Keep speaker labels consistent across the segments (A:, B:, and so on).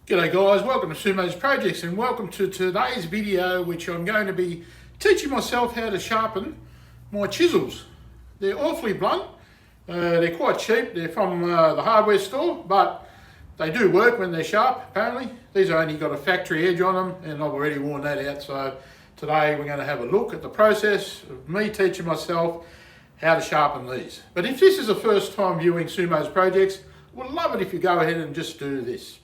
A: G'day guys, welcome to Sumo's Projects and welcome to today's video, which I'm going to be teaching myself how to sharpen my chisels. They're awfully blunt, they're quite cheap, they're from the hardware store, but they do work when they're sharp apparently. These have only got a factory edge on them and I've already worn that out, so today we're going to have a look at the process of me teaching myself how to sharpen these. But if this is the first time viewing Sumo's Projects, I would love it if you go ahead and just do this.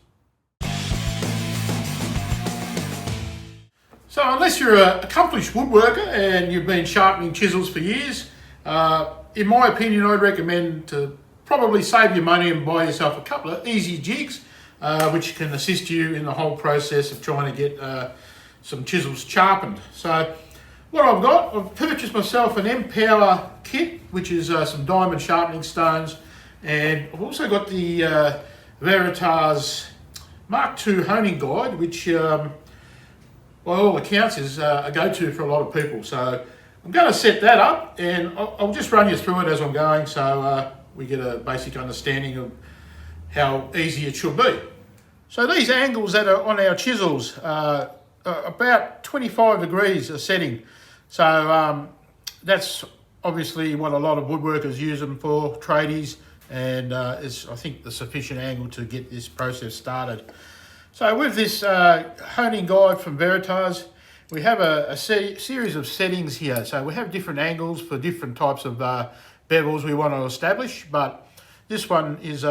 A: So unless you're an accomplished woodworker and you've been sharpening chisels for years, in my opinion, I'd recommend to probably save your money and buy yourself a couple of easy jigs, which can assist you in the whole process of trying to get some chisels sharpened. So what I've purchased myself an M-Power kit, which is some diamond sharpening stones, and I've also got the Veritas Mark II honing guide, which by all accounts is a go-to for a lot of people. So I'm going to set that up and I'll just run you through it as I'm going, so we get a basic understanding of how easy it should be. So these angles that are on our chisels are about 25 degrees a setting. So that's obviously what a lot of woodworkers use them for, tradies, and is I think the sufficient angle to get this process started. So with this honing guide from Veritas, we have a series of settings here. So we have different angles for different types of bevels we want to establish, but this one is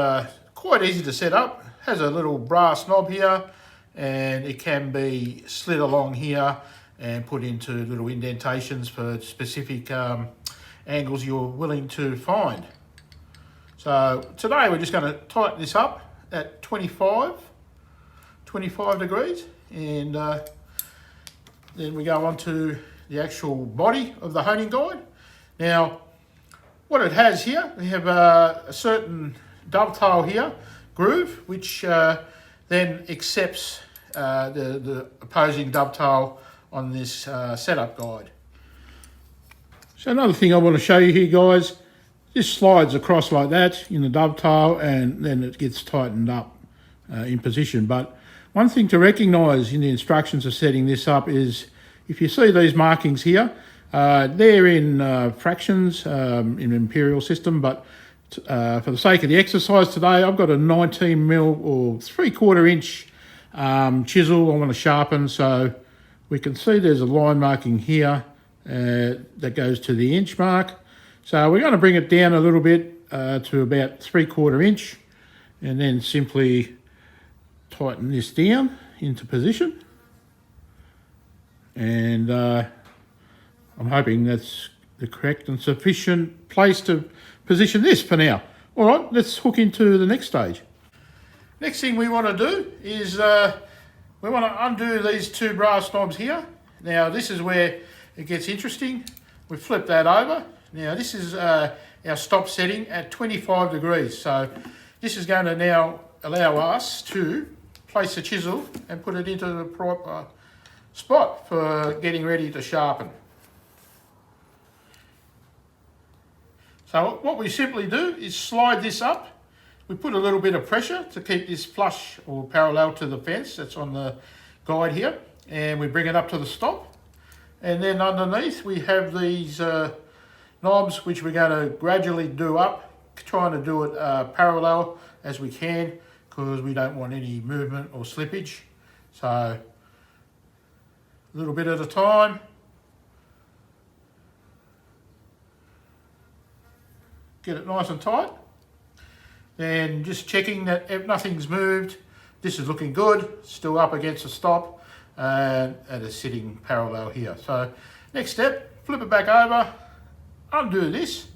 A: quite easy to set up. It has a little brass knob here, and it can be slid along here and put into little indentations for specific angles you're willing to find. So today we're just going to tighten this up at 25 degrees, and then we go on to the actual body of the honing guide. Now what it has here, we have a certain dovetail here, groove, which then accepts the opposing dovetail on this setup guide. So another thing I want to show you here, guys, this slides across like that in the dovetail and then it gets tightened up in position. But one thing to recognise in the instructions of setting this up is if you see these markings here, they're in fractions in imperial system, but for the sake of the exercise today, I've got a 19mm or 3/4 inch chisel I want to sharpen. So we can see there's a line marking here that goes to the inch mark. So we're going to bring it down a little bit to about 3/4 inch, and then simply tighten this down into position, and I'm hoping that's the correct and sufficient place to position this for now. All right, let's hook into the next stage. Next thing we want to do is we want to undo these two brass knobs here. Now this is where it gets interesting. We flip that over. Now this is our stop setting at 25 degrees. So this is going to now allow us to place the chisel and put it into the proper spot for getting ready to sharpen. So what we simply do is slide this up. We put a little bit of pressure to keep this flush or parallel to the fence that's on the guide here, and we bring it up to the stop. And then underneath we have these knobs which we're going to gradually do up, trying to do it parallel as we can, because we don't want any movement or slippage. So a little bit at a time. Get it nice and tight. Then just checking that nothing's moved. This is looking good, still up against the stop, and it's sitting parallel here. So next step, flip it back over, undo this,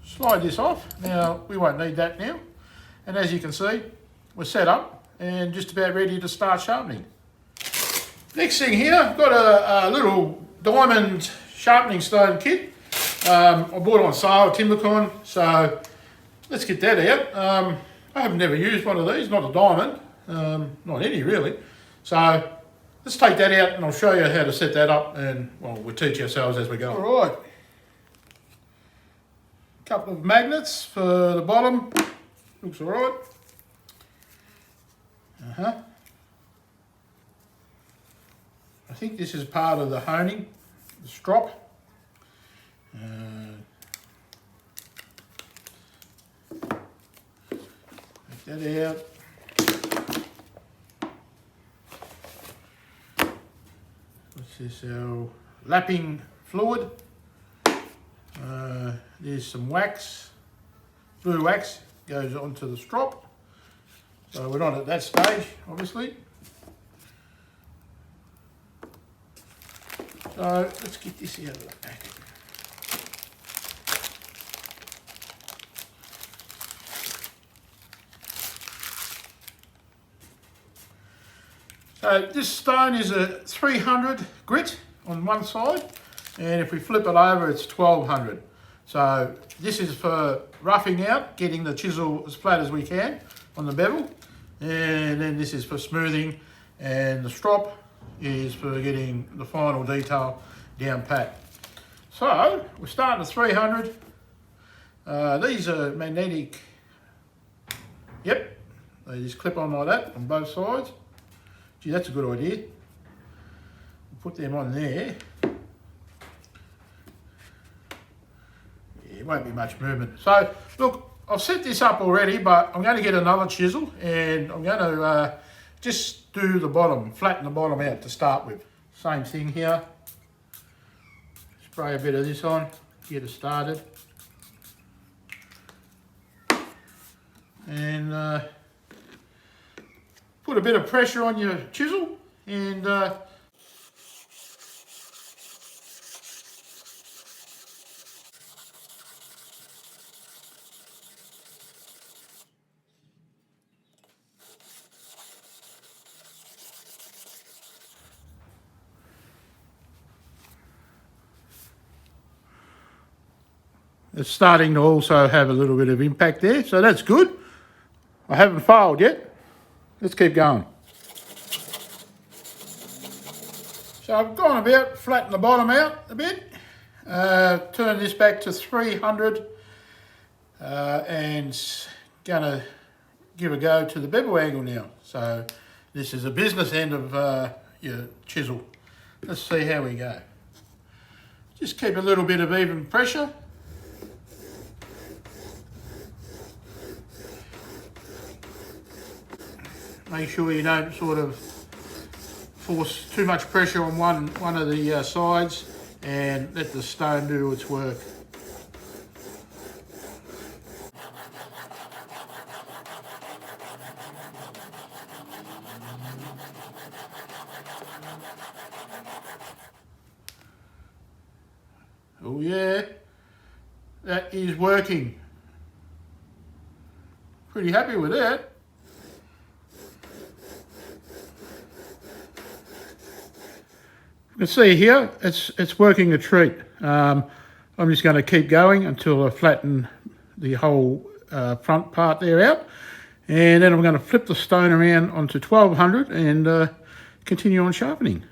A: slide this off. Now we won't need that now. And as you can see, we're set up and just about ready to start sharpening. Next thing here, I've got a little diamond sharpening stone kit. I bought it on sale at TimberCon, so let's get that out. I have never used one of these, not a diamond, not any really. So let's take that out and I'll show you how to set that up, and well, we'll teach ourselves as we go. All right. Couple of magnets for the bottom. Looks all right. I think this is part of the honing, the strop. Take that out. What's this? Our lapping fluid. There's some wax, blue wax, goes onto the strop. So we're not at that stage, obviously. So let's get this out of the packet. So this stone is a 300 grit on one side, and if we flip it over, it's 1200. So this is for roughing out, getting the chisel as flat as we can on the bevel, and then this is for smoothing, and the strop is for getting the final detail down pat. So we're starting at 300. These are magnetic. Yep, they just clip on like that on both sides. Gee, that's a good idea. Put them on there. Yeah, it won't be much movement. So look, I've set this up already, but I'm going to get another chisel and I'm going to just do the bottom, flatten the bottom out to start with. Same thing here. Spray a bit of this on, get it started. And put a bit of pressure on your chisel and it's starting to also have a little bit of impact there, so that's good. I haven't failed yet. Let's keep going. So I've gone about, flatten the bottom out a bit, turn this back to 300 and gonna give a go to the bevel angle now. So this is a business end of your chisel. Let's see how we go. Just keep a little bit of even pressure. Make sure you don't sort of force too much pressure on one of the sides and let the stone do its work. Oh yeah, that is working. Pretty happy with that. You can see here, it's working a treat. I'm just going to keep going until I flatten the whole front part there out. And then I'm going to flip the stone around onto 1200 and continue on sharpening.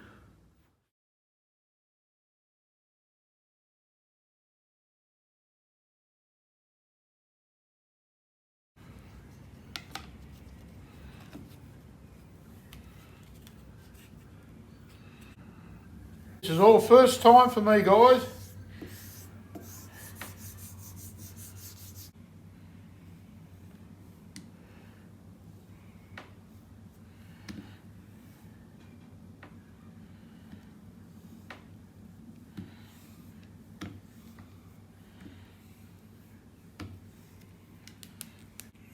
A: This is all first time for me, guys.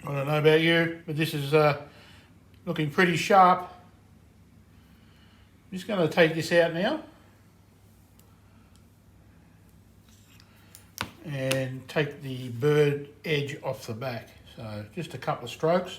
A: I don't know about you, but this is looking pretty sharp. I'm just going to take this out now and take the bird edge off the back. So just a couple of strokes.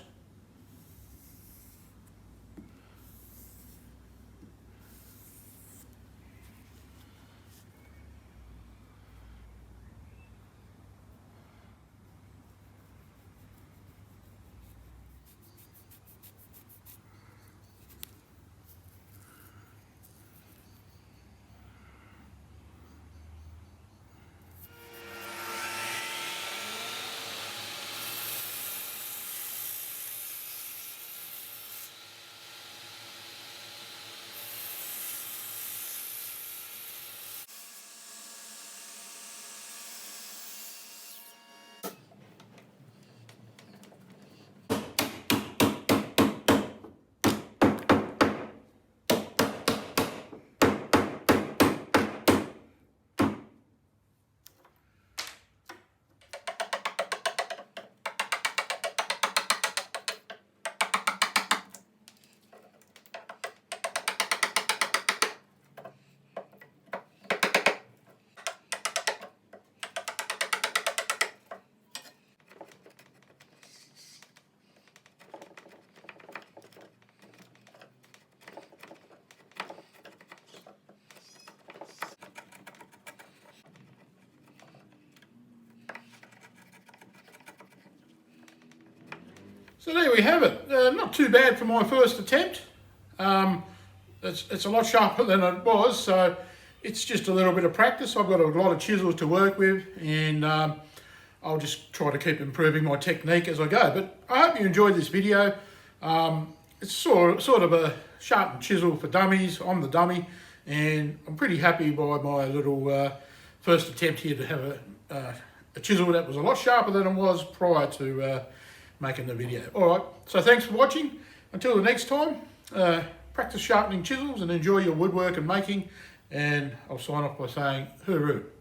A: So there we have it. Not too bad for my first attempt. It's a lot sharper than it was, so it's just a little bit of practice. I've got a lot of chisels to work with, and I'll just try to keep improving my technique as I go. But I hope you enjoyed this video. It's sort of a sharpened chisel for dummies. I'm the dummy, and I'm pretty happy by my little first attempt here to have a chisel that was a lot sharper than it was prior to making the video. Alright, so thanks for watching. Until the next time, practice sharpening chisels and enjoy your woodwork and making, and I'll sign off by saying hooroo.